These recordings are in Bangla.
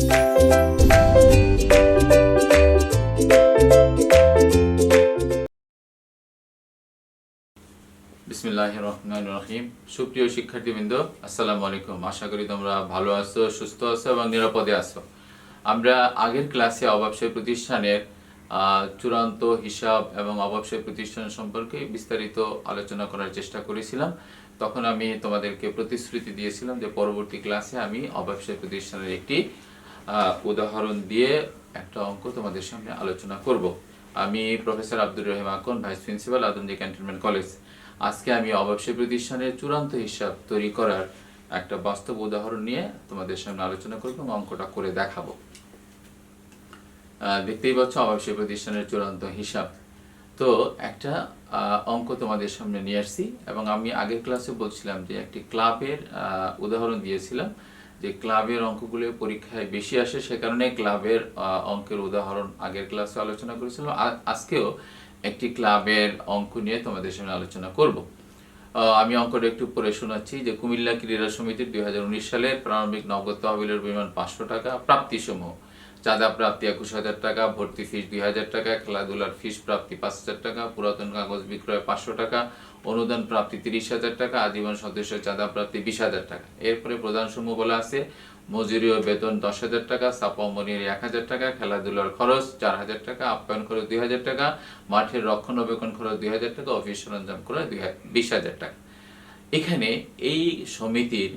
বিসমিল্লাহির রহমানির রহিম। সুপ্রিয় শিক্ষার্থীবৃন্দ, আসসালামু আলাইকুম। আশা করি তোমরা ভালো আছো, সুস্থ আছো এবং নিরাপদে আছো। আমরা আগের ক্লাসে অভাবসায়ী প্রতিষ্ঠানের চূড়ান্ত হিসাব এবং অভাবসায়ী প্রতিষ্ঠান সম্পর্কে বিস্তারিত আলোচনা করার চেষ্টা করেছিলাম। তখন আমি তোমাদেরকে প্রতিশ্রুতি দিয়েছিলাম যে পরবর্তী ক্লাসে আমি অভাবসায়ী প্রতিষ্ঠানের একটি উদাহরণ দিয়ে একটা অঙ্ক তোমাদের সামনে আলোচনা করব। আমি professor Abdur Rahim Akon, vice principal, Adamjee cantonment college. আজকে আমি অভাবসায়ী প্রতিষ্ঠানের চূড়ান্ত হিসাব তৈরি করার একটা বাস্তব উদাহরণ নিয়ে তোমাদের সামনে আলোচনা করব এবং অঙ্কটা করে দেখাবো। দেখতেই পাচ্ছ অভাবসায়ী প্রতিষ্ঠানের চূড়ান্ত হিসাব। তো একটা অঙ্ক তোমাদের সামনে নিয়ে আসছি এবং আমি আগের ক্লাসে বলছিলাম যে একটি ক্লাবের উদাহরণ দিয়েছিলাম যে ক্লাবের অঙ্কগুলো পরীক্ষায় বেশি আসে, সে কারণে ক্লাবের অঙ্কের উদাহরণ আগের ক্লাসে আলোচনা করেছিলাম। আজকেও একটি ক্লাবের অঙ্ক নিয়ে তোমাদের সামনে আলোচনা করব। আমি অঙ্কটা একটু পড়ে শোনাচ্ছি যে কুমিল্লা ক্রীড়া সমিতির 2019 সালের প্রারম্ভিক নগদ তহবিলের পরিমাণ 500 টাকা, প্রাপ্তিসমূহ চাঁদা প্রাপ্তি 21,000 টাকা, ভর্তি ফিস 2,000 টাকা, খেলাধুলার ফিস প্রাপ্তি 5,000 টাকা, পুরাতন কাগজ বিক্রয় 500 টাকা, অনুদান প্রাপ্তি 30,000 টাকা, আজীবন সদস্য চাঁদা প্রাপ্তি 20,000 টাকা। এরপরে প্রধানসমূহ বলা আছে মজুরি ও বেতন 10,000 টাকা, ছাপামনির 1,000 টাকা, খেলাধুলার খরচ 4,000 টাকা, আপ্যায়ন খরচ 2,000 টাকা, মাঠের রক্ষণাবেক্ষণ খরচ 2,000 টাকা, অফিস সরঞ্জাম খরচ 20,000 টাকা। এখানে এই সমিতির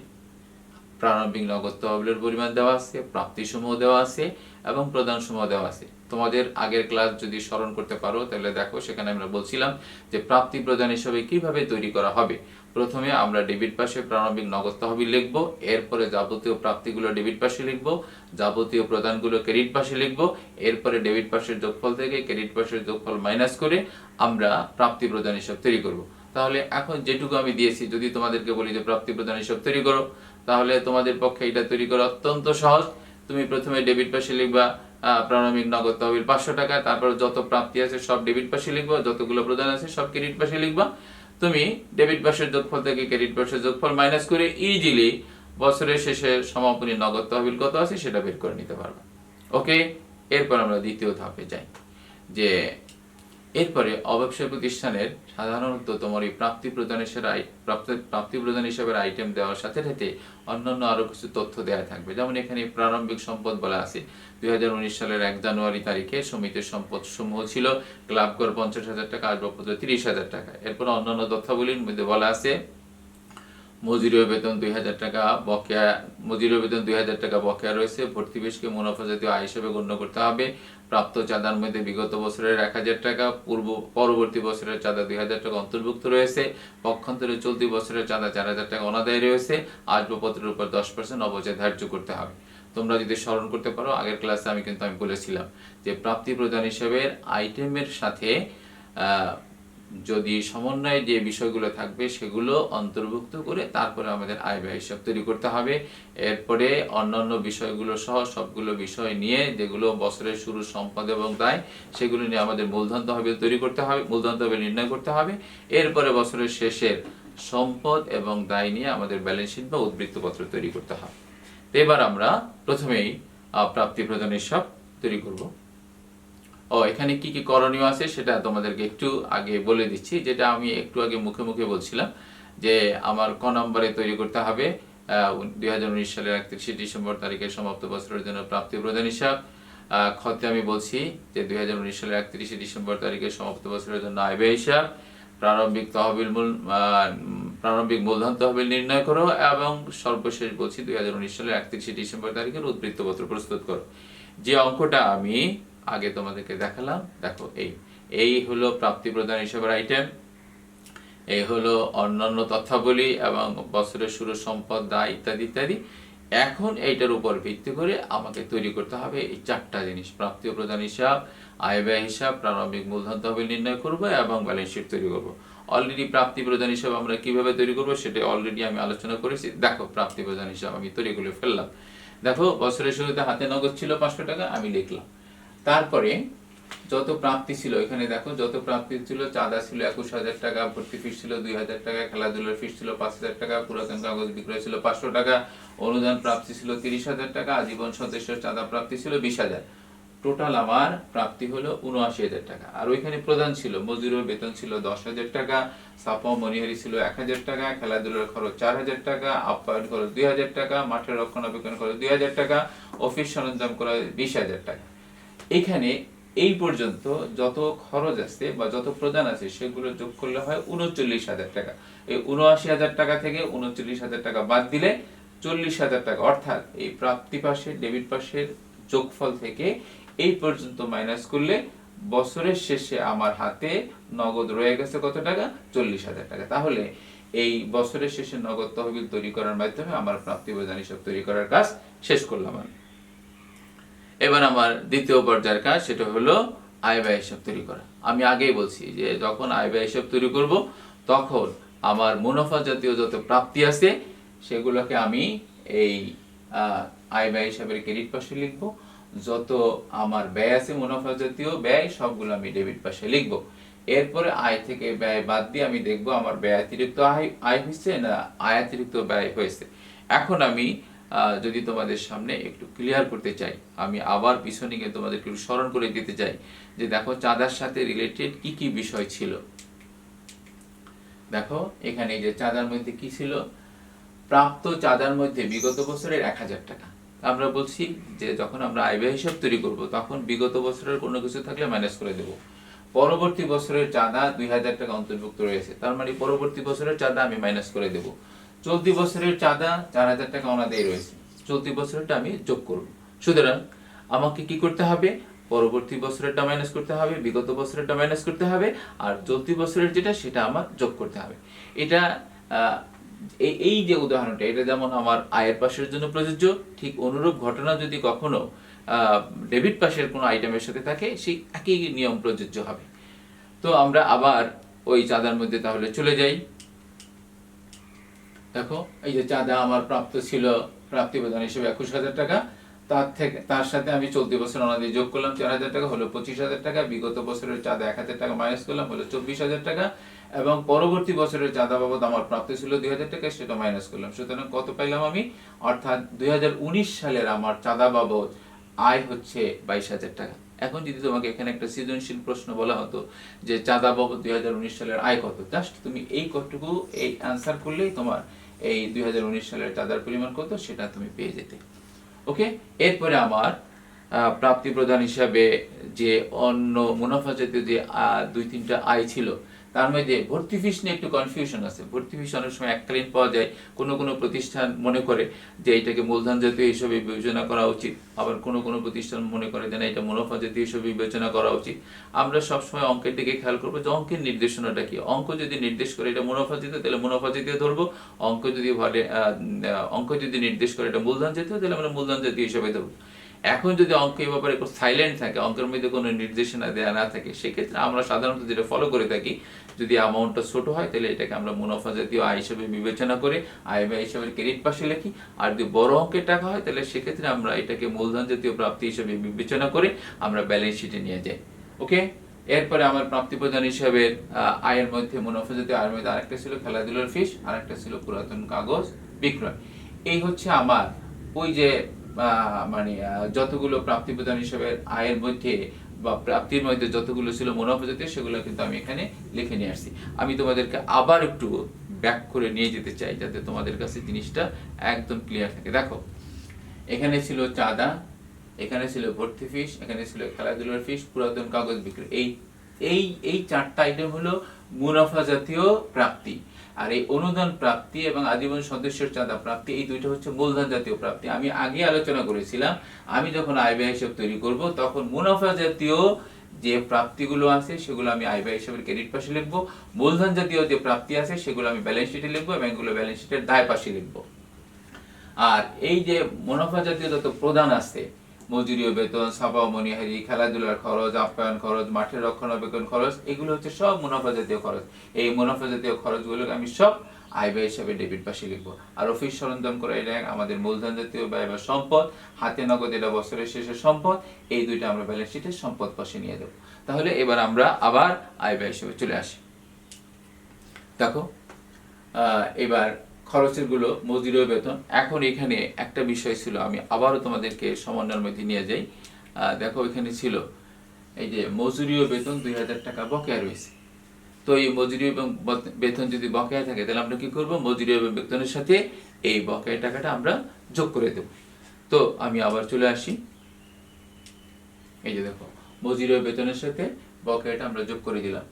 প্রারম্ভিক নগদ তহবিলের পরিমাণ দেওয়া আছে, প্রাপ্তিসমূহ দেওয়া আছে এবং প্রদানসমূহ দেওয়া আছে। তোমাদের আগের ক্লাস যদি স্মরণ করতে পারো তাহলে দেখো সেখানে আমরা বলছিলাম যে প্রাপ্তি প্রদান হিসাবে কিভাবে তৈরি করা হবে। প্রথমে আমরা ডেবিট পাশে প্রারম্ভিক নগদ তহবিল লিখব, এরপরে যাবতীয় প্রাপ্তিগুলো ডেবিট পাশে লিখব, যাবতীয় প্রদানগুলো ক্রেডিট পাশে লিখব, এরপরে ডেবিট পাশের যোগফল থেকে ক্রেডিট পাশের যোগফল মাইনাস করে আমরা প্রাপ্তি প্রদান হিসাব তৈরি করব। তাহলে এখন যেটুকু আমি দিয়েছি, যদি তোমাদেরকে বলি যে প্রাপ্তি প্রদান হিসাব তৈরি করো, তাহলে তোমাদের পক্ষে এটা তৈরি করা অত্যন্ত সহজ। তুমি প্রথমে ডেবিট পাশে লিখবা প্রারম্ভিক নগদ তহবিল 500 টাকা, তারপর যত প্রাপ্তি আছে সব ডেবিট পাশে লিখবা, যতগুলো প্রদান আছে সব ক্রেডিট পাশে লিখবা। তুমি ডেবিট পাশের যোগফল থেকে ক্রেডিট পাশের যোগফল মাইনাস করে ইজিলি বছরের শেষে সমাপনী নগদ তহবিল কত আছে সেটা বের করে নিতে পারবা। ওকে, এরপর আমরা দ্বিতীয় ধাপে যাই। যে এরপরে অব্যবসায়ী প্রতিষ্ঠানের সাধারণত তোমার এই প্রাপ্তি প্রদান হিসাবের আইটেম দেওয়ার সাথে সাথে অন্যান্য আরো কিছু তথ্য দেওয়া থাকবে। যেমন এখানে প্রারম্ভিক সম্পদ বলা আছে 2019 সালের 1 জানুয়ারি তারিখে সমিতির সম্পদ সমূহ ছিল ক্লাব কর 50,000 টাকা, আসবাবপত্র 30,000 টাকা। এরপর অন্যান্য তথ্যাবলীর মধ্যে বলা আছে মজুরি ও বেতন 2,000 টাকা বকেয়া, মজুরি ও বেতন 2,000 টাকা বকেয়া রয়েছে। ভর্তি ফিসকে মুনাফা জাতীয় আয় হিসেবে গণ্য করতে হবে। প্রাপ্ত চাঁদার মধ্যে বিগত বছরের 1,000 টাকা, পরবর্তী বছরের চাঁদা 2,000 টাকা অন্তর্ভুক্ত রয়েছে। পক্ষান্তরে চলতি বছরের চাঁদা 4,000 টাকা অনাদায় রয়েছে। আসবাবপত্রের উপর 10% অবচয় ধার্য করতে হবে। তোমরা যদি স্মরণ করতে পারো আগের ক্লাসে আমি বলেছিলাম যে প্রাপ্তি প্রদান হিসাবের আইটেমের সাথে যদি সমন্বয়ে যে বিষয়গুলো থাকবে সেগুলো অন্তর্ভুক্ত করে তারপরে আমাদের আয় ব্যয় হিসাব তৈরি করতে হবে। এরপরে অন্যান্য বিষয়গুলো সহ সবগুলো বিষয় নিয়ে যেগুলো বছরের শুরুর সম্পদ এবং দায় সেগুলো নিয়ে আমাদের মূলধন তহবিল তৈরি করতে হবে, মূলধন তহবিল নির্ণয় করতে হবে। এরপরে বছরের শেষের সম্পদ এবং দায় নিয়ে আমাদের ব্যালেন্স শিট বা উদ্বৃত্তপত্র তৈরি করতে হবে। তো এবার আমরা প্রথমেই প্রাপ্তি প্রদান হিসাব তৈরি করব। এখানে কি কি করণীয় আছে সেটা তোমাদেরকে একটু আগে বলে দিচ্ছি, যেটা আমি একটু আগে মুখে মুখে বলছিলাম যে আমার ক নম্বরে তৈরি করতে হবে 2019 সালের 31 ডিসেম্বর তারিখে সমাপ্ত বছরের জন্য প্রাপ্তি প্রদান হিসাব। খতে আমি বলছি যে 2019 সালের 31 ডিসেম্বর তারিখে সমাপ্ত বছরের জন্য আয় ব্যয় হিসাব। প্রারম্ভিক মূলধন তহবিল নির্ণয় করো এবং সর্বশেষ বলছি 2019 সালের 31 ডিসেম্বর তারিখের উদ্বৃত্তপত্র প্রস্তুত করো। যে অঙ্কটা আমি আগে তোমাদেরকে দেখালাম, দেখো এই হলো প্রাপ্তি প্রদান হিসাবের আইটেম, এই হলো অন্যান্য তথ্যাবলী এবং বছরের শুরুর সম্পদ দায় ইত্যাদি ইত্যাদি। এখন এইটার উপর ভিত্তি করে আমাকে তৈরি করতে হবে এই চারটা জিনিস: প্রাপ্তি ও প্রদান হিসাব, আয় ব্যয় হিসাব, প্রারম্ভিক মূলধন তহবিল নির্ণয় করব এবং ব্যালেন্স শিট তৈরি করব। অলরেডি প্রাপ্তি প্রদান হিসাব আমরা কিভাবে তৈরি করব সেটা অলরেডি আমি আলোচনা করেছি। দেখো প্রাপ্তি প্রদান হিসাব আমি তৈরি করে ফেললাম। দেখো বছরের শুরুতে হাতে নগদ ছিল 500 টাকা, আমি লিখলাম। তারপরে যত প্রাপ্তি ছিল এখানে দেখো, যত প্রাপ্তি ছিল, চাঁদা ছিল 21,000 টাকা, ভর্তি ফিস ছিল 2,000 টাকা, খেলাধুলার ফিস ছিল 5,000 টাকা, পুরাতন কাগজ বিক্রয় ছিল 500 টাকা, অনুদান প্রাপ্তি ছিল 30,000 টাকা, আজীবন সদস্যের চাঁদা প্রাপ্তি ছিল 20,000। টোটাল আমার প্রাপ্তি হলো 79,000 টাকা। আর ওইখানে প্রদান ছিল, মজুরের বেতন ছিল 10,000 টাকা, ছাপা মনিহারি ছিল 1,000 টাকা, খেলাধুলার খরচ 4,000 টাকা, আপ্যায়ন খরচ 2,000 টাকা, মাঠের রক্ষণাবেক্ষণ খরচ 2,000 টাকা, অফিস সরঞ্জাম করা 20,000 টাকা। এখানে এই পর্যন্ত যত খরচ আছে বা যত প্রদান আছে সেগুলো যোগ করলে হয় 39,000 টাকা। এই 79,000 টাকা থেকে 39,000 টাকা বাদ দিলে 40,000 টাকা, অর্থাৎ এই প্রাপ্তি পাশের ডেবিট পাশের যোগফল থেকে এই পর্যন্ত মাইনাস করলে বছরের শেষে আমার হাতে নগদ রয়ে গেছে কত টাকা? 40,000 টাকা। তাহলে এই বছরের শেষে নগদ তহবিল তৈরি করার মাধ্যমে আমার প্রাপ্তি প্রদান হিসাব তৈরি করার কাজ শেষ করলাম আমি। এবার আমার দ্বিতীয় পর্যায়ের কাজ, সেটা হলো আয় ব্যয় হিসাব তৈরি করা। আমি আগেই বলছি যে যখন আয় ব্যয় হিসাব তৈরি করব তখন আমার মুনাফা জাতীয় যত প্রাপ্তি আছে সেগুলোকে আমি এই আয় ব্যয় হিসাবের ক্রেডিট পাশে লিখব, যত আমার ব্যয় আছে মুনাফা জাতীয় ব্যয় সবগুলো আমি ডেবিট পাশে লিখব। এরপরে আয় থেকে ব্যয় বাদ দিয়ে আমি দেখব আমার ব্যয়াতিরিক্ত আয় হয়েছে না আয়াতিরিক্ত ব্যয় হয়েছে। এখন আমি যদি তোমাদের সামনে একটু ক্লিয়ার করতে চাই, আমি আবার পিছনে গিয়ে তোমাদের একটু স্মরণ করে দিতে চাই যে দেখো চাঁদার সাথে রিলেটেড কি কি বিষয় ছিল। দেখো এখানে যে চাঁদার মধ্যে কি ছিল, প্রাপ্ত চাঁদার মধ্যে বিগত বছরের 1,000 টাকা। আমরা বলছি যে যখন আমরা আয় ব্যয় হিসাব তৈরি করব তখন বিগত বছরের কোনো কিছু থাকলে মাইনাস করে দেব। পরবর্তী বছরের চাঁদা 2,000 টাকা অন্তর্ভুক্ত রয়েছে, তার মানে পরবর্তী বছরের চাঁদা আমি মাইনাস করে দেব। চলতি বছরের চাঁদা 4,000 টাকা অনাদায়ী রয়েছে, চলতি বছরেরটা আমি যোগ করব। সুতরাং আমাকে কি করতে হবে? পরবর্তী বছরেরটা মাইনাস করতে হবে, বিগত বছরেরটা মাইনাস করতে হবে, আর চলতি বছরের যেটা সেটা আমার যোগ করতে হবে। এটা এই যে উদাহরণটা, এটা যেমন আমার আয়ের পাশের জন্য প্রযোজ্য, ঠিক অনুরূপ ঘটনা যদি কখনো ডেবিট পাশের কোনো আইটেমের সাথে থাকে সেই একই নিয়ম প্রযোজ্য হবে। তো আমরা আবার ওই চাঁদার মধ্যে তাহলে চলে যাই। দেখো এই যে চাঁদা আমার প্রাপ্ত ছিল প্রাপ্তি প্রদান হিসেবে 21,000 টাকা, তার সাথে আমি চলতি বছর অনাদায়ী যোগ করলাম 4,000 টাকা, হলো 25,000 টাকা, বিগত বছরের চাঁদা 1,000 টাকা মাইনাস করলাম, হলো 24,000 টাকা, এবং পরবর্তী বছরের চাঁদা বাবদ আমার প্রাপ্তি ছিল 2,000 টাকা, সেটা মাইনাস করলাম। সুতরাং কত পাইলাম আমি? অর্থাৎ 2019 সালের আমার চাঁদা বাবদ আয় হচ্ছে 22,000 টাকা। এখন যদি তোমাকে এখানে একটা সৃজনশীল প্রশ্ন বলা হতো যে চাঁদা বাবদ 2019 সালের আয় কত, জাস্ট তুমি এই কতটুকু এই অ্যান্সার করলেই তোমার এই 2019 সালের চাঁদার পরিমাণ কত সেটা তুমি পেয়ে যেতে। ওকে, এরপরে আমার প্রাপ্তি প্রদান হিসাবে যে অন্য মুনাফা জাতীয় যে 2-3টা আয় ছিল তার মধ্যে ভর্তি ফিস নিয়ে একটু কনফিউশন আছে। ভর্তি ফিস অনেক সময় এককালীন পাওয়া যায়, কোনো কোনো প্রতিষ্ঠান মনে করে যে এটাকে মূলধন জাতীয় হিসেবে বিবেচনা করা উচিত, আবার কোনো কোনো প্রতিষ্ঠান মনে করে যে না এটা মুনাফা জাতীয় হিসেবে বিবেচনা করা উচিত। আমরা সবসময় অঙ্কের দিকে খেয়াল করবো যে অঙ্কের নির্দেশনাটা কি। অঙ্ক যদি নির্দেশ করে এটা মুনাফা জাতীয় তাহলে মুনাফা জাতীয় ধরবো, অঙ্ক যদি নির্দেশ করে এটা মূলধন জাতীয় তাহলে আমরা মূলধন জাতীয় হিসেবে ধরবো। এখন যদি অঙ্ক এই ব্যাপারে একটু সাইলেন্ট থাকে, অঙ্কের মধ্যে কোনো নির্দেশনা দেওয়া না থাকে, সেক্ষেত্রে আমরা সাধারণত যেটা ফলো করে থাকি, যদি অ্যামাউন্টটা ছোট হয় তাহলে এটাকে আমরা মুনাফা জাতীয় আয় হিসেবে বিবেচনা করে আয় ব্যয় হিসেবে ক্রেডিট পাশে লিখি, আর যদি বড় অঙ্কের টাকা হয় তাহলে সেক্ষেত্রে আমরা এটাকে মূলধন জাতীয় প্রাপ্তি হিসেবে বিবেচনা করে আমরা ব্যালেন্স শিটে নিয়ে যাই। ওকে, এরপরে আমার প্রাপ্তি প্রদান হিসাবে আয়ের মধ্যে মুনাফা জাতীয় আয়ের মধ্যে আরেকটা ছিল খেলাধুলার ফিস, আরেকটা ছিল পুরাতন কাগজ বিক্রয়। এই হচ্ছে আমার ওই যে মানে যতগুলো প্রাপ্তি প্রদান হিসেবে আয়ের মধ্যে বা প্রাপ্তির মধ্যে যতগুলো ছিল মুনাফা জাতীয় সেগুলো কিন্তু আমি এখানে লিখে নিয়ে আসছি। আমি তোমাদেরকে আবার একটু ব্যাক করে নিয়ে যেতে চাই যাতে তোমাদের কাছে জিনিসটা একদম ক্লিয়ার থাকে। দেখো এখানে ছিল চাঁদা, এখানে ছিল ভর্তি ফিস, এখানে ছিল খেলাধুলার ফিস, পুরাতন কাগজ বিক্রয়। এই 4টা আইটেম হলো মুনাফা জাতীয় প্রাপ্তি। আর এই অনুদান প্রাপ্তি এবং আজীবন সদস্যের চাঁদা প্রাপ্তি, এই দুইটা হচ্ছে মূলধন জাতীয় প্রাপ্তি। আমি আগে আলোচনা করেছিলাম আমি যখন আয় ব্যয় হিসাব তৈরি করব তখন মুনাফা জাতীয় যে প্রাপ্তিগুলো আছে সেগুলো আমি আয় ব্যয় হিসাবের ক্রেডিট পাশে লিখবো, মূলধন জাতীয় যে প্রাপ্তি আছে সেগুলো আমি ব্যালেন্স শিটে লিখবো এবং এগুলো ব্যালেন্স শিটের দায় পাশে লিখবো। আর এই যে মুনাফা জাতীয় যত প্রদান আছে, মজুরি ও বেতন, ছাপা ও মনিহারি, খেলাধুলার খরচ, আপ্যায়ন খরচ, মাঠের রক্ষণাবেক্ষণ খরচ, এগুলো হচ্ছে সব মুনাফা জাতীয় খরচ। এই মুনাফা জাতীয় খরচগুলোকে আমি সব আয় ব্যয় হিসাবে ডেবিট পাশে লিখবো। আর অফিস সরঞ্জাম করা এটা আমাদের মূলধন জাতীয় ব্যয় বা সম্পদ, হাতে নগদ এটা বছরের শেষে সম্পদ, এই দুইটা আমরা ব্যালেন্স শিটের সম্পদ পাশে নিয়ে দেবো। তাহলে এবার আমরা আবার আয় ব্যয় হিসাবে চলে আসি। দেখো এবার খরচের গুলো মজুরি ও বেতন। এখন এখানে একটা বিষয় ছিল, আমি আবারও তোমাদেরকে সমন্বয়ের মধ্যে নিয়ে যাই। দেখো এখানে ছিল এই যে মজুরি ও বেতন 2000 টাকা বকেয়া রয়েছে। তো এই মজুরি এবং বেতন যদি বকেয়া থাকে তাহলে আমরা কি করব, মজুরি এবং বেতনের সাথে এই বকেয়া টাকাটা আমরা যোগ করে দেব। তো আমি আবার চলে আসি, এই যে দেখো মজুরি ও বেতনের সাথে বকেয়াটা আমরা যোগ করে দিলাম।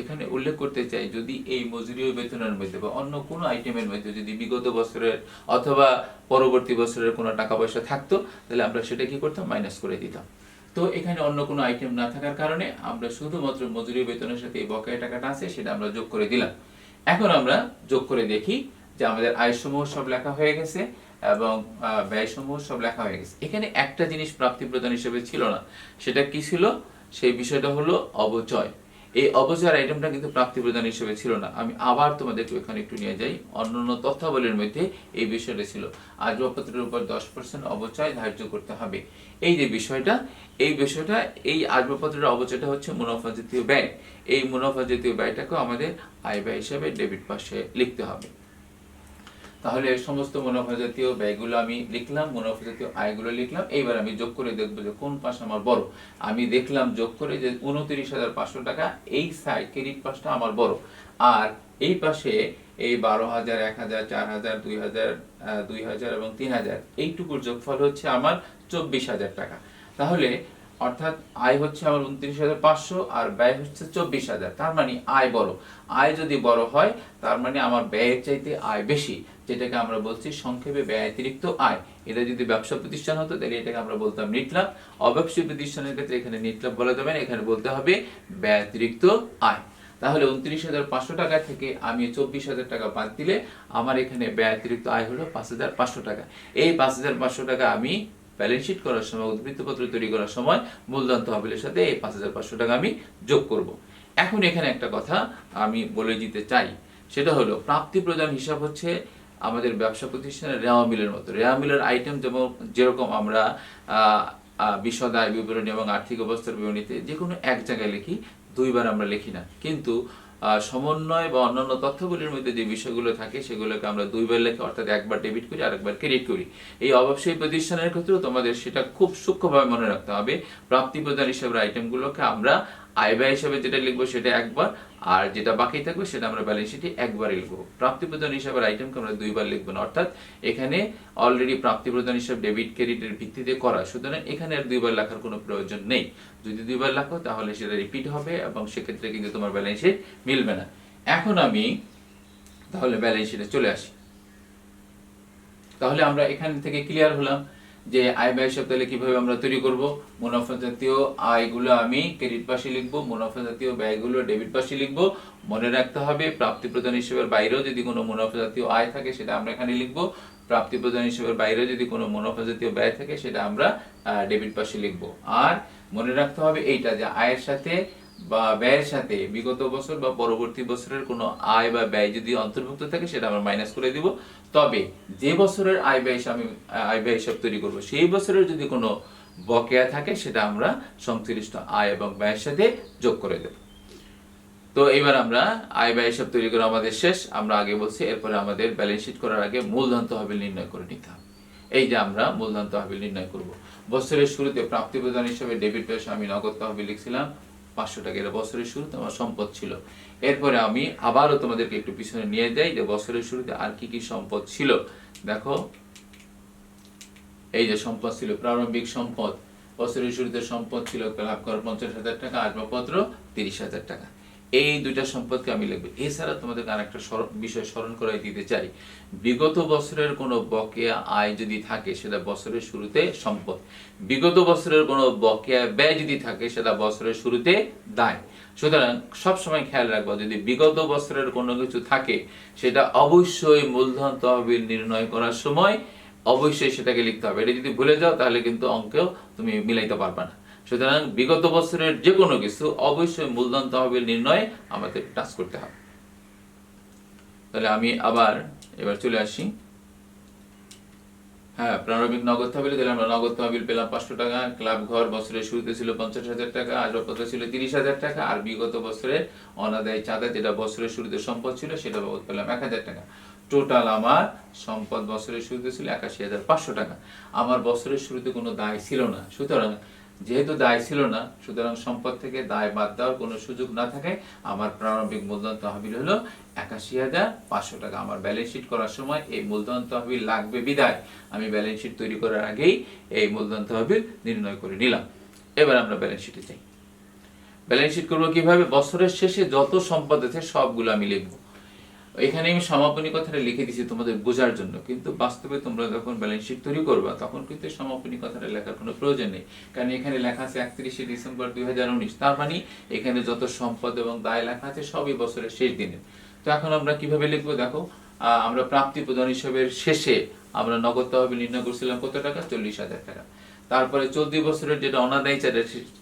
এখানে উল্লেখ করতে চাই, যদি এই মজুরি ও বেতনের মধ্যে বা অন্য কোনো আইটেমের মধ্যে যদি বিগত বছরের অথবা পরবর্তী বছরের কোনো টাকা পয়সা থাকতো তাহলে আমরা সেটা কি করতাম, মাইনাস করে দিতাম। তো এখানে অন্য কোনো আইটেম না থাকার কারণে আমরা শুধুমাত্র মজুরি ও বেতনের সাথে এই বকেয়া টাকাটা আছে সেটা আমরা যোগ করে দিলাম। এখন আমরা যোগ করে দেখি যে আমাদের আয় সমূহ সব লেখা হয়ে গেছে এবং ব্যয় সমূহ সব লেখা হয়ে গেছে। এখানে একটা জিনিস প্রাপ্তি প্রদান হিসেবে ছিল না, সেটা কি ছিল, সেই বিষয়টা হলো অবচয়। এই অবচয়ের আইটেমটা কিন্তু প্রাপ্তি প্রদান হিসেবে ছিল না। আমি আবার তোমাদেরকে এখানে একটু নিয়ে যাই, অন্যান্য তথ্যাবলীর মধ্যে এই বিষয়টা ছিল, আসবাবপত্রের উপর 10% অবচয় ধার্য করতে হবে। এই যে বিষয়টা, এই আসবাবপত্রের অবচয়টা হচ্ছে মুনাফা জাতীয় ব্যয়। এই মুনাফা জাতীয় ব্যয়টাকেও আমাদের আয় ব্যয় হিসাবে ডেবিট পাশে লিখতে হবে। তাহলে সমস্ত মুনাফা জাতীয় ব্যয়গুলো আমি লিখলাম, মুনাফা জাতীয় আয়গুলো লিখলাম। এইবার আমি যোগ করে দেখবো যে কোন পাশ আমার বড়। আমি দেখলাম যোগ করে যে 29,500 টাকা, এই সাইড ক্রেডিট পাশটা আমার বড়। আর এই পাশে এই 12,000, 1,000, 4,000, 2,000, 2,000 এবং 3,000 এইটুকুর যোগফল হচ্ছে আমার 24,000 টাকা। তাহলে অর্থাৎ আয় হচ্ছে আমার 29,500 আর ব্যয় হচ্ছে 24,000। তার মানে আয় বড়। আয় যদি বড় হয় তার মানে আমার ব্যয়ের চাইতে আয় বেশি, যেটাকে আমরা বলছি সংক্ষেপে ব্যতিরিক্ত আয়। এটা যদি ব্যবসা প্রতিষ্ঠান হতো তাহলে এটাকে আমরা বলতাম নিট লাভ। অব্যবসায়ী প্রতিষ্ঠানের ক্ষেত্রে এখানে নিট লাভ বলা যাবে না, এখানে বলতে হবে ব্যতিরিক্ত আয়। তাহলে 29,500 টাকা থেকে আমি 24,000 টাকা বাদ দিলে আমার এখানে ব্যতিরিক্ত আয় হলো 5,500 টাকা। এই 5,500 টাকা আমি ব্যালেন্স শিট করার সময়, উদ্বৃত্তপত্র তৈরি করার সময় মূলধন তহবিলের সাথে এই 5,500 টাকা আমি যোগ করব। এখন এখানে একটা কথা আমি বলে দিতে চাই, সেটা হলো প্রাপ্তি প্রদান হিসাব হচ্ছে আমাদের ব্যবসা প্রতিষ্ঠানের রেওয়া মিলের মতো। রেওয়া মিলের আইটেম যেরকম আমরা বিশদ আয় বিবরণী এবং আর্থিক অবস্থার বিবরণীতে যে কোনো এক জায়গায় লিখি, দুইবার আমরা লিখি না। কিন্তু সমন্বয় বা অন্যান্য তথ্যগুলির মধ্যে যে বিষয়গুলো থাকে সেগুলোকে আমরা দুইবার লেখি, অর্থাৎ একবার ডেবিট করি আর একবার ক্রেডিট করি। এই অব্যবসায়ী প্রতিষ্ঠানের ক্ষেত্রেও তোমাদের সেটা খুব সূক্ষ্মভাবে মনে রাখতে হবে। প্রাপ্তি প্রদান হিসাবের আইটেমগুলোকে আমরা আয় ব্যয় হিসাবে যেটা লিখবো সেটা একবার, আর যেটা বাকি থাকবে সেটা আমরা ব্যালেন্স শিটে একবার লিখবো। প্রাপ্তি প্রদান হিসাবের আইটেমকে আমরা দুইবার লিখবো না, অর্থাৎ এখানে অলরেডি প্রাপ্তি প্রদান হিসাব ডেবিট ক্রেডিটের ভিত্তিতে করা, সুতরাং এখানে আর দুইবার লেখার কোনো প্রয়োজন নেই। যদি দুইবার লেখো তাহলে সেটা রিপিট হবে এবং সেক্ষেত্রে কিন্তু তোমার ব্যালেন্স শিট মিলবে না। এখন আমি তাহলে ব্যালেন্স শিটে চলে আসি। তাহলে আমরা এখান থেকে ক্লিয়ার হলাম যে আয় ব্যয় হিসাব তাহলে কিভাবে আমরা তৈরি করব। মুনাফা জাতীয় আয়গুলো আমি ক্রেডিট পাশে লিখবো, মুনাফা জাতীয় ব্যয়গুলো ডেবিট পাশে লিখবো। মনে রাখতে হবে প্রাপ্তি প্রদান হিসাবের বাইরেও যদি কোনো মুনাফা জাতীয় আয় থাকে সেটা আমরা এখানে লিখবো, প্রাপ্তি প্রদান হিসাবের বাইরেও যদি কোনো মুনাফা জাতীয় ব্যয় থাকে সেটা আমরা ডেবিট পাশে লিখবো। আর মনে রাখতে হবে এইটা যে আয়ের সাথে বা ব্যয়ের সাথে বিগত বছর বা পরবর্তী বছরের কোনো আয় বা ব্যয় যদি অন্তর্ভুক্ত থাকে সেটা আমরা মাইনাস করে দিব। তবে যে বছরের আয় ব্যয় হিসাব তৈরি করব সেই বছরের যদি কোনো বকেয়া থাকে সেটা আমরা সংশ্লিষ্ট আয় এবং ব্যয়ের সাথে যোগ করে দেব। তো এবার আমরা আয় ব্যয় হিসাব তৈরি করা আমাদের শেষ। আমরা আগে বলছি এরপরে আমাদের ব্যালেন্স শিট করার আগে মূলধন তহবিল নির্ণয় করে নিতে হবে। এই যে আমরা মূলধন তহবিল নির্ণয় করব। বছরের শুরুতে প্রাপ্তি প্রদান হিসাবে ডেবিট পাশে আমি নগদ তহবিল লিখছিলাম 500 টাকা, এটা বছরের শুরুতে আমার সম্পদ ছিল। এরপরে আমি আবারও তোমাদেরকে একটু পিছনে নিয়ে যাই যে বছরের শুরুতে আর কি কি সম্পদ ছিল। দেখো এই যে সম্পদ ছিল, প্রারম্ভিক সম্পদ বছরের শুরুতে সম্পদ ছিল লাভ করা 50,000 টাকা, আসবাবপত্র 30,000 টাকা। এই দুইটা সম্পদকে আমি লিখবো। এছাড়া তোমাদেরকে আরেকটা বিষয় স্মরণ করাই দিতে চাই, বিগত বছরের কোনো বকেয়া আয় যদি থাকে সেটা বছরের শুরুতে সম্পদ, বিগত বছরের কোনো বকেয়া ব্যয় যদি থাকে সেটা বছরের শুরুতে দায়। সুতরাং সবসময় খেয়াল রাখবো যদি বিগত বছরের কোনো কিছু থাকে সেটা অবশ্যই মূলধন তহবিল নির্ণয় করার সময় অবশ্যই সেটাকে লিখতে হবে। এটা যদি ভুলে যাও তাহলে কিন্তু অঙ্কেও তুমি মিলাইতে পারবে না। সুতরাং বিগত বছরের যে কোনো কিছু অবশ্যই মূলধন তহবিল নির্ণয়ে আমাদের টাচ করতে হবে। তাহলে আমি আবার এবার চলে আসি। হ্যাঁ, প্রারম্ভিক নগদ তহবিল দিলাম, আমরা নগদ তহবিল পেলাম 500 টাকা। ক্লাব ঘর বছরের শুরুতে ছিল 50,000 টাকা, আসবাবপত্র ছিল 30,000 টাকা, আর বিগত বছরের অনাদায়ী চাঁদা যেটা বছরের শুরুতে সম্পদ ছিল সেটা বাবদ পেলাম 1,000 টাকা। টোটাল আমার সম্পদ বছরের শুরুতে ছিল 81,500 টাকা। আমার বছরের শুরুতে কোনো দায় ছিল না, সুতরাং যেহেতু দায় ছিল না, সুতরাং সম্পদ থেকে দায় বাদ দেওয়ার কোনো সুযোগ না থাকে আমার প্রারম্ভিক মূলধন তহবিল হলো 81,500 টাকা। আমার ব্যালেন্স শিট করার সময় এই মূলধন তহবিল লাগবে বিদায় আমি ব্যালেন্স শিট তৈরি করার আগেই এই মূলধন তহবিল নির্ণয় করে নিলাম। এবার আমরা ব্যালেন্স শিটে যাই। ব্যালেন্স শিট করবো কিভাবে? বছরের শেষে যত সম্পদ আছে সবগুলো আমি লিখবো। এখানে আমি সমাপনী কথাটা লিখে দিছি তোমাদের বোঝার জন্য, কিন্তু বাস্তবে তোমরা যখন ব্যালেন্স শিট তৈরি করবা তখন কিন্তু সমাপনী কথাটা লেখার কোনো প্রয়োজন নেই, কারণ এখানে লেখা আছে 31শে ডিসেম্বর 2019, তার মানে এখানে যত সম্পদ এবং দায় লেখা আছে সবই বছরের শেষ দিনে। তো এখন আমরা কিভাবে লিখবো দেখো, আমরা প্রাপ্তি প্রদান হিসাবের শেষে আমরা নগদ তহবিল নির্ণয় করছিলাম কত টাকা? 40,000 টাকা। তারপরে চলতি বছরের যেটা অনাদায়ী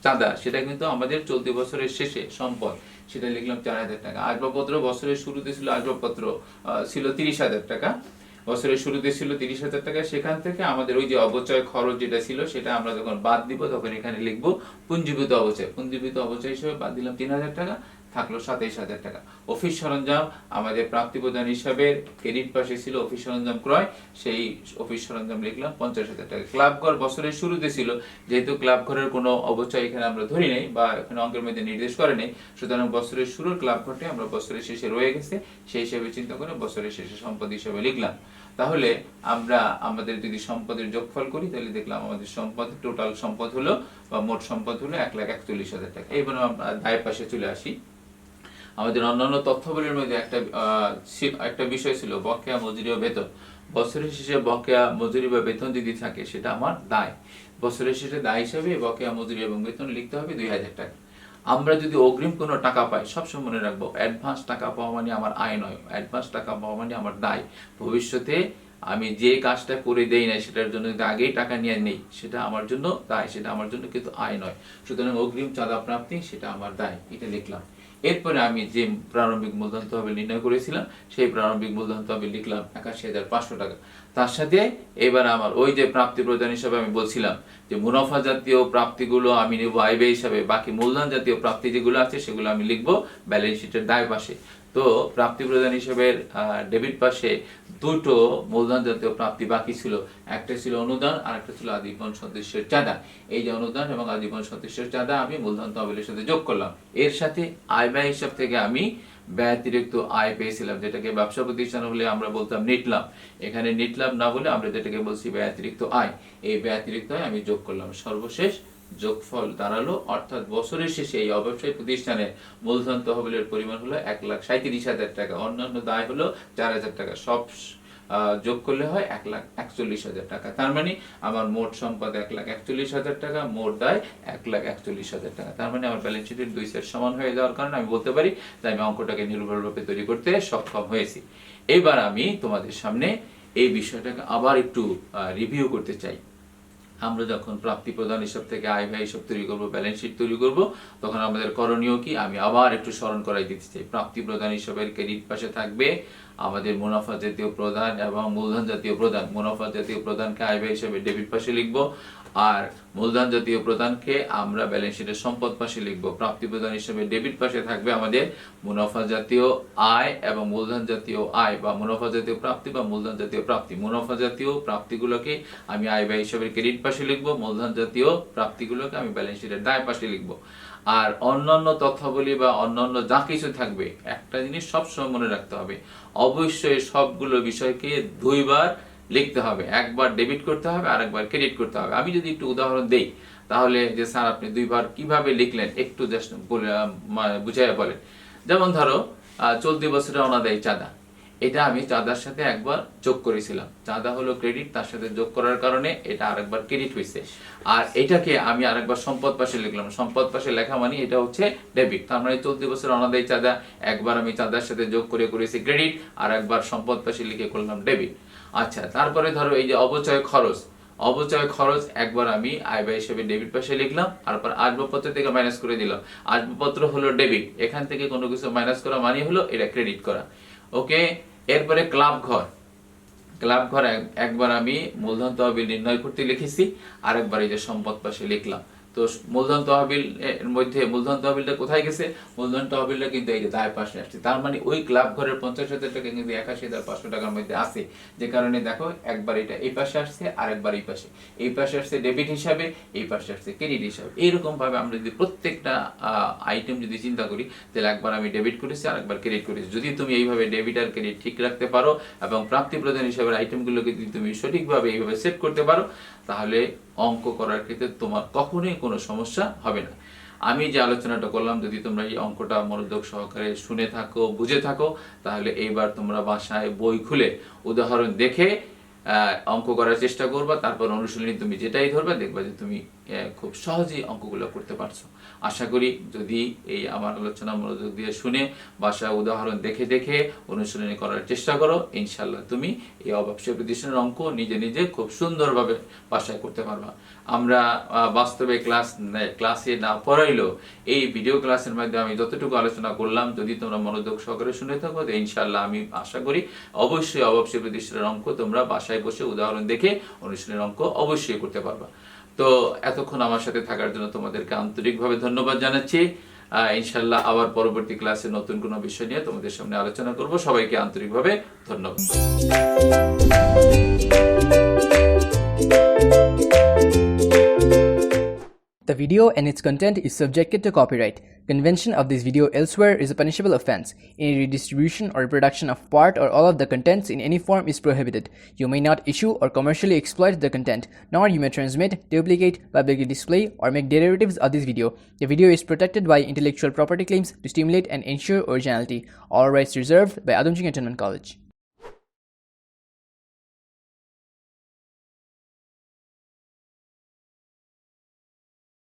চাঁদা সেটা কিন্তু আমাদের চলতি বছরের শেষে সম্পদ, সেটা লিখলাম 4,000 টাকা। আসবাবপত্র বছরের শুরুতে ছিল, আসবাবপত্র ছিল 30,000 টাকা, বছরের শুরুতে ছিল 30,000 টাকা। সেখান থেকে আমাদের ওই যে অবচয় খরচ যেটা ছিল সেটা আমরা যখন বাদ দিব তখন এখানে লিখবো পুঞ্জীভূত অবচয়। পুঞ্জীভূত অবচয় হিসেবে বাদ দিলাম 3,000 টাকা, থাকলো 27,000 টাকা। অফিস সরঞ্জাম আমাদের প্রাপ্তি প্রদান হিসাবে ক্রেডিট পাশে ছিল অফিস সরঞ্জাম ক্রয়, সেই অফিস সরঞ্জাম লিখলাম 50,000 টাকা। ক্লাব ঘর বছরের শুরুতে ছিল, যেহেতু ক্লাব ঘরের কোনো অবচয় এখানে আমরা ধরি নাই বা এখানে অঙ্কের মধ্যে নির্দেশ করে নেই, সুতরাং বছরের শুরুর ক্লাব ঘরটি আমরা বছরের শেষে রয়ে গেছে, সেই হিসেবে চিন্তা করে বছরের শেষে সম্পদ হিসেবে লিখলাম। তাহলে আমরা আমাদের যদি সম্পদের যোগফল করি তাহলে দেখলাম আমাদের সম্পদ, টোটাল সম্পদ হলো বা মোট সম্পদ হলো 1,41,000 টাকা। এইবার আমরা দায়ের পাশে চলে আসি। আমাদের অন্যান্য তথ্যাবলীর মধ্যে একটা বিষয় ছিল বকেয়া মজুরি ও বেতন। বছরের শেষে বকেয়া মজুরি বা বেতন যদি থাকে সেটা আমার দায়। বছরের শেষে দায় হিসাবে বকেয়া মজুরি এবং বেতন লিখতে হবে 2,000 টাকা। আমরা যদি অগ্রিম কোনো টাকা পাই, সবসময় মনে রাখবো অ্যাডভান্স টাকা পাওয়া মানে আমার আয় নয়, অ্যাডভান্স টাকা পাওয়া মানে আমার দায়। ভবিষ্যতে আমি যে কাজটা করে দেই না সেটার জন্য যদি আগেই টাকা নিয়ে নেই সেটা আমার জন্য দায়, সেটা আমার জন্য কিন্তু আয় নয়। সুতরাং অগ্রিম চাঁদা প্রাপ্তি সেটা আমার দায়, এটা লিখলাম। এরপরে আমি যে প্রারম্ভিক মূলধন তহবিল নির্ণয় করেছিলাম সেই প্রারম্ভিক মূলধন তহবিল লিখলাম 81,500 টাকা। তার সাথে এবার আমার ওই যে প্রাপ্তি প্রদান হিসাবে আমি বলছিলাম যে মুনাফা জাতীয় প্রাপ্তিগুলো আমি নেব আয় ব্যয় হিসাবে, বাকি মূলধন জাতীয় প্রাপ্তি যেগুলো আছে সেগুলো আমি লিখবো ব্যালেন্স শিটের দায় পাশে। তো প্রাপ্তি প্রদান হিসেবের ডেবিট পাশে দুটো মূলধন জাতীয় প্রাপ্তি বাকি ছিল, একটা ছিল অনুদান আর একটা ছিল আজীবন সদস্যের চাঁদা। এই যে অনুদান এবং আজীবন সদস্যের চাঁদা আমি মূলধন তহবিলের সাথে যোগ করলাম। এর সাথে আয় ব্যয় হিসাব থেকে আমি ব্যতিরিক্ত আয় পেয়েছিলাম, যেটাকে ব্যবসা প্রতিষ্ঠান হলে আমরা বলতাম নেট লাভ, এখানে নেট লাভ না বলে আমরা যেটাকে বলছি ব্যতিরিক্ত আয়। এই ব্যতিরিক্ত আয় আমি যোগ করলাম, সর্বশেষ যোগফল দাঁড়ালো, অর্থাৎ বছরের শেষে এই অব্যবসায়ী প্রতিষ্ঠানের মূলধন তহবিলের পরিমাণ হলো 1,37,000 টাকা, অন্যান্য দায় হলো 4,000 টাকা, সব যোগ করলে হয় 1,41,000 টাকা। তার মানে আমার মোট সম্পদ 1,41,000 টাকা, মোট দায় 1,41,000 টাকা। তার মানে আমার ব্যালেন্স শিটের দুই সেট সমান হয়ে যাওয়ার কারণে আমি বলতে পারি যে আমি অঙ্কটাকে নির্ভুলভাবে তৈরি করতে সক্ষম হয়েছি। এবার আমি তোমাদের সামনে এই বিষয়টাকে আবার একটু রিভিউ করতে চাই। আমরা যখন প্রাপ্তি প্রদান হিসাব থেকে আয় ব্যয় হিসাব তৈরি করব, ব্যালেন্স শিট তৈরি করব, তখন আমাদের করণীয় কি আমি আবার একটু স্মরণ করাই দিতে চাই। প্রাপ্তি প্রদান হিসাবের ক্রেডিট পাশে থাকবে আমাদের মুনাফা জাতীয় প্রদান এবং মূলধন জাতীয় প্রদান। মুনাফা জাতীয় প্রদানকে আয় ব্যয় হিসাবে ডেবিট পাশে লিখব, আর মূলধন জাতীয় প্রদানকে আমরা ব্যালেন্স শিটের সম্পদ পাশে লিখব। প্রাপ্তি প্রদান হিসাবে ডেবিট পাশে থাকবে আমাদের মুনাফা জাতীয় আয় এবং মূলধন জাতীয় আয়, বা মুনাফা জাতীয় প্রাপ্তি বা মূলধন জাতীয় প্রাপ্তি। মুনাফা জাতীয় প্রাপ্তিগুলোকে আমি আয় ব্যয় হিসাবে ক্রেডিট পাশে লিখব, মূলধন জাতীয় প্রাপ্তিগুলোকে আমি ব্যালেন্স শিটের দায় পাশে লিখব। আর অন্যান্য তথ্যাবলী বা অন্যান্য যা কিছু থাকবে, একটা জিনিস সবসময় মনে রাখতে হবে, অবশ্যই সবগুলো বিষয়কে দুইবার লিখতে হবে, একবার ডেবিট করতে হবে আর একবার ক্রেডিট করতে হবে। আমি যদি একটু উদাহরণ দেই তাহলে যে স্যার আপনি দুইবার কিভাবে লিখলেন একটু জাস্ট বুঝাইয়া বলেন। যেমন ধরো চলতি বছরে অনাদায়ী চাঁদা, এটা আমি চাঁদার সাথে একবার যোগ করেছিলাম, চাঁদা হলো ক্রেডিট, তার সাথে যোগ করার কারণে এটা আরেকবার ক্রেডিট হয়েছে। আর এটাকে আমি আরেকবার সম্পদ পাশে লিখলাম, সম্পদ পাশে লেখা মানে এটা হচ্ছে ডেবিট। তার মানে চলতি বছর অনাদায়ী চাঁদা একবার আমি চাঁদার সাথে যোগ করে করেছি ক্রেডিট, আর একবার সম্পদ পাশে লিখে করলাম ডেবিট। আচ্ছা, তারপরে ধরো এই যে অবচয় খরচ, অবচয় খরচ একবার আমি আয় ব্যয় হিসেবে ডেবিট পাশে লিখলাম, তারপর আসবাবপত্র থেকে মাইনাস করে দিলাম, আসবাবপত্র হলো ডেবিট, এখান থেকে কোনো কিছু মাইনাস করা মানে হলো এটা ক্রেডিট করা। ওকে, এরপরে ক্লাব ঘর। ক্লাব ঘর একবার আমি মূলধন তহবিল নির্ণয় করতে লিখেছি, আরেকবার এই যে সম্পদ পাশে লিখলাম। তো মূলধন তহবিল এর মধ্যে মূলধন তহবিলটা কোথায় গেছে? মূলধন তহবিলটা কিন্তু এই যে দায় পাশে আসছে। তার মানে ওই ক্লাব ঘরের 50,000 টাকা কিন্তু 81,500 টাকার মধ্যে আছে, যে কারণে দেখো একবার এটা এই পাশে আসছে, আরেকবার এই পাশে। এই পাশে আসছে ডেবিট হিসাবে, এই পাশে আসছে ক্রেডিট হিসাবে। এইরকম ভাবে আমরা যদি প্রত্যেকটা আইটেম যদি চিন্তা করি, তাহলে একবার আমি ডেবিট করেছি, আরেকবার ক্রেডিট করেছি। যদি তুমি এইভাবে ডেবিট আর ক্রেডিট ঠিক রাখতে পারো এবং প্রাপ্তি প্রদান হিসাবে আইটেমগুলোকে যদি তুমি সঠিকভাবে এইভাবে সেট করতে পারো, তাহলে অঙ্ক করার ক্ষেত্রে তোমার কখনোই কোনো সমস্যা হবে না। আমি যে আলোচনাটা করলাম, যদি তোমরা এই অঙ্কটা মনোযোগ সহকারে শুনে থাকো, বুঝে থাকো, তাহলে এইবার তোমরা বাসায় বই খুলে উদাহরণ দেখে অঙ্ক করার চেষ্টা করবা। তারপর অনুশীলনী তুমি যেটাই ধরবে, দেখবা যে তুমি খুব সহজেই অঙ্কগুলো করতে পারছো। আশা করি যদি এই আমার আলোচনা মনোযোগ দিয়ে শুনে বাসায় উদাহরণ দেখে দেখে অনুশীলনী করার চেষ্টা করো, ইনশাল্লাহ তুমি এই অব্যবসায় প্রতিষ্ঠানের অঙ্ক নিজে নিজে খুব সুন্দরভাবে বাসায় করতে পারবা। আমরা বাস্তবে ক্লাসে না পড়াইলেও এই ভিডিও ক্লাসের মাধ্যমে আমি যতটুকু আলোচনা করলাম, যদি তোমরা মনোযোগ সহকারে শুনে থাকো, তো ইনশাল্লাহ আমি আশা করি অবশ্যই অব্যবসায় প্রতিষ্ঠানের অঙ্ক তোমরা বাসায় বসে উদাহরণ দেখে অনুশীলনের অঙ্ক অবশ্যই করতে পারবা। তো এতক্ষণ আমার সাথে থাকার জন্য তোমাদেরকে আন্তরিকভাবে ধন্যবাদ জানাচ্ছি। ইনশাল্লাহ আবার পরবর্তী ক্লাসে নতুন কোনো বিষয় নিয়ে তোমাদের সামনে আলোচনা করব। সবাইকে আন্তরিকভাবে ধন্যবাদ। The video and its content is subjected to copyright. Convention of this video elsewhere is a punishable offense. Any redistribution or reproduction of part or all of the contents in any form is prohibited. You may not issue or commercially exploit the content, nor you may transmit, duplicate, publicly display, or make derivatives of this video. The video is protected by intellectual property claims to stimulate and ensure originality. All rights reserved by Adamji Cantonment College.